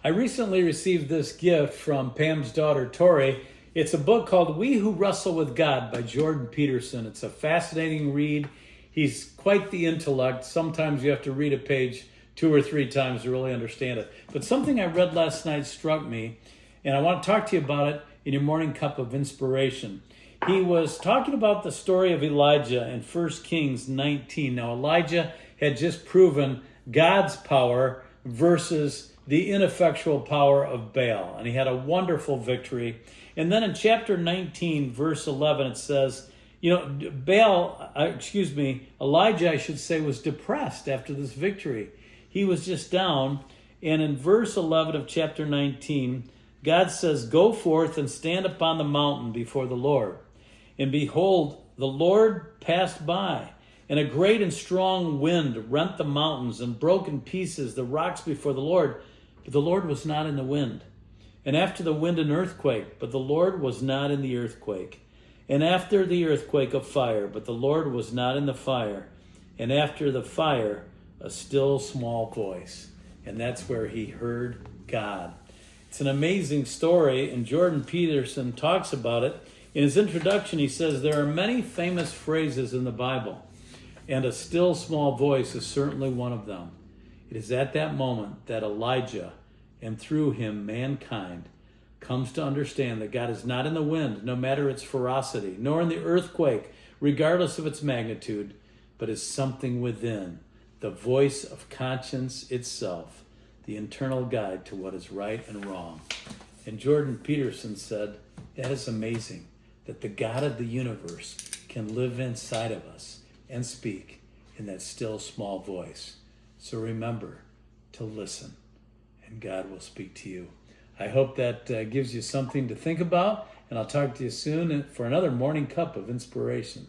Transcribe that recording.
I recently received this gift from Pam's daughter, Tori. It's a book called We Who Wrestle with God by Jordan Peterson. It's a fascinating read. He's quite the intellect. Sometimes you have to read a page 2 or 3 times to really understand it. But something I read last night struck me, and I want to talk to you about it in your morning cup of inspiration. He was talking about the story of Elijah in 1 Kings 19. Now, Elijah had just proven God's power versus the ineffectual power of Baal, and he had a wonderful victory. And then in chapter 19, verse 11, it says, Elijah, I should say, was depressed after this victory. He was just down. And in verse 11 of chapter 19, God says, "Go forth and stand upon the mountain before the Lord. And behold, the Lord passed by, and a great and strong wind rent the mountains and broke in pieces the rocks before the Lord. But the Lord was not in the wind. And after the wind an earthquake, but the Lord was not in the earthquake. And after the earthquake a fire, but the Lord was not in the fire. And after the fire a still small voice." And that's where he heard God. It's an amazing story, and Jordan Peterson talks about it. In his introduction, he says there are many famous phrases in the Bible, and a still small voice is certainly one of them. It is at that moment that Elijah, and through him mankind, comes to understand that God is not in the wind, no matter its ferocity, nor in the earthquake, regardless of its magnitude, but is something within, the voice of conscience itself, the internal guide to what is right and wrong. And Jordan Peterson said, that is amazing, that the God of the universe can live inside of us and speak in that still small voice. So remember to listen, and God will speak to you. I hope that gives you something to think about, and I'll talk to you soon for another morning cup of inspiration.